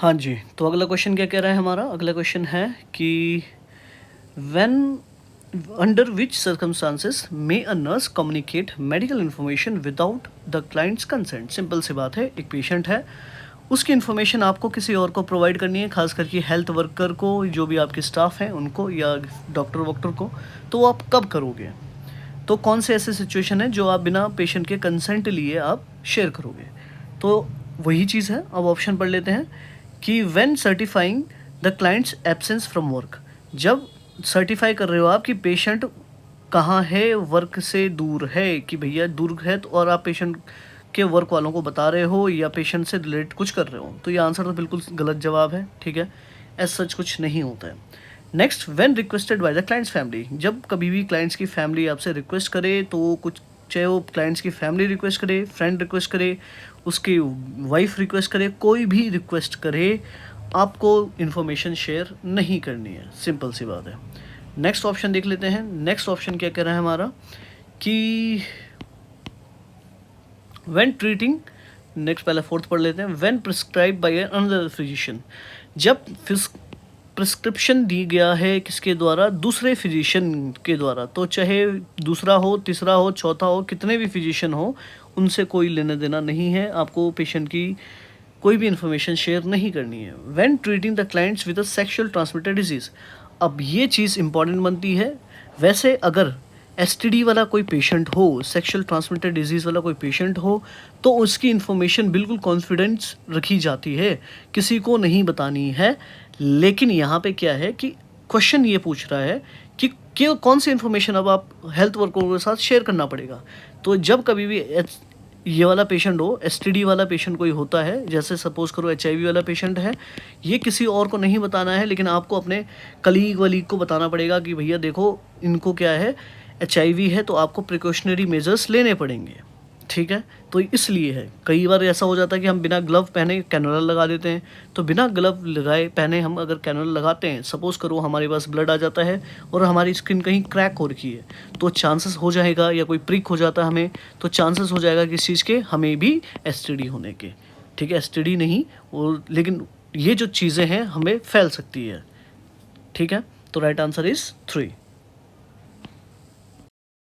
हाँ जी, तो अगला क्वेश्चन क्या कह रहा है हमारा? अगला क्वेश्चन है कि when under which circumstances may a nurse communicate medical information without the client's consent? Simple सी बात है, एक पेशेंट है, उसकी इन्फॉर्मेशन आपको किसी और को प्रोवाइड करनी है, खास करके हेल्थ वर्कर को, जो भी आपके स्टाफ हैं उनको, या डॉक्टर वॉक्टर को, तो वो आप कब करोगे? तो कौन से ऐसे सिचुएशन है जो आप बिना पेशेंट के कंसेंट लिए आप शेयर करोगे? तो वही चीज़ है, अब ऑप्शन पढ़ लेते हैं कि when certifying the clients absence from work, जब सर्टिफाई कर रहे हो आप कि पेशेंट कहाँ है, वर्क से दूर है, कि भैया दूर है, तो और आप पेशेंट के वर्क वालों को बता रहे हो या पेशेंट से रिलेटेड कुछ कर रहे हो, तो ये आंसर तो बिल्कुल गलत जवाब है, ठीक है, ऐसा सच कुछ नहीं होता है। Next, when requested by the clients family, जब कभी भी क्लाइंट्स की फैमिली आपसे रिक्वेस्ट करे, तो कुछ, चाहे वो क्लाइंट्स की फैमिली रिक्वेस्ट करे, फ्रेंड रिक्वेस्ट करे, उसकी वाइफ रिक्वेस्ट करे, कोई भी रिक्वेस्ट करे, आपको इन्फॉर्मेशन शेयर नहीं करनी है, सिंपल सी बात है। नेक्स्ट ऑप्शन देख लेते हैं। नेक्स्ट ऑप्शन क्या कह रहा है हमारा कि व्हेन ट्रीटिंग, नेक्स्ट पहले फोर्थ पढ़ लेते हैं, when prescribe by another physician, जब प्रिस्क्रिप्शन दी गया है किसके द्वारा? दूसरे फिजिशियन के द्वारा, तो चाहे दूसरा हो, तीसरा हो, चौथा हो, कितने भी फिजिशियन हो, उनसे कोई लेना देना नहीं है, आपको पेशेंट की कोई भी इन्फॉर्मेशन शेयर नहीं करनी है। When treating the clients with a sexual transmitted disease, अब ये चीज़ इंपॉर्टेंट बनती है। वैसे अगर एसटीडी वाला कोई पेशेंट हो, सेक्शुअल ट्रांसमिटेड डिजीज़ वाला कोई पेशेंट हो, तो उसकी इन्फॉर्मेशन बिल्कुल कॉन्फिडेंस रखी जाती है, किसी को नहीं बतानी है। लेकिन यहाँ पे क्या है कि क्वेश्चन ये पूछ रहा है कि क्यों, कौन सी इन्फॉर्मेशन अब आप हेल्थ वर्करों के साथ शेयर करना पड़ेगा। तो जब कभी भी ये वाला पेशेंट हो, एसटीडी वाला पेशेंट कोई होता है, जैसे सपोज करो एचआईवी वाला पेशेंट है, ये किसी और को नहीं बताना है, लेकिन आपको अपने कलीग वलीग को बताना पड़ेगा कि भैया देखो इनको क्या है, एचआईवी है, तो आपको प्रिकॉशनरी मेजर्स लेने पड़ेंगे, ठीक है। तो इसलिए है, कई बार ऐसा हो जाता है कि हम बिना ग्लव पहने कैनुला लगा देते हैं, तो बिना ग्लव लगाए पहने हम अगर कैनुला लगाते हैं, सपोज करो हमारे पास ब्लड आ जाता है और हमारी स्किन कहीं क्रैक हो रखी है, तो चांसेस हो जाएगा, या कोई प्रिक हो जाता है हमें, तो चांसेस हो जाएगा किस चीज़ के, हमें भी एसटीडी होने के, ठीक है। एसटीडी नहीं, और लेकिन ये जो चीज़ें हैं हमें फैल सकती है, ठीक है। तो राइट आंसर इज़ 3।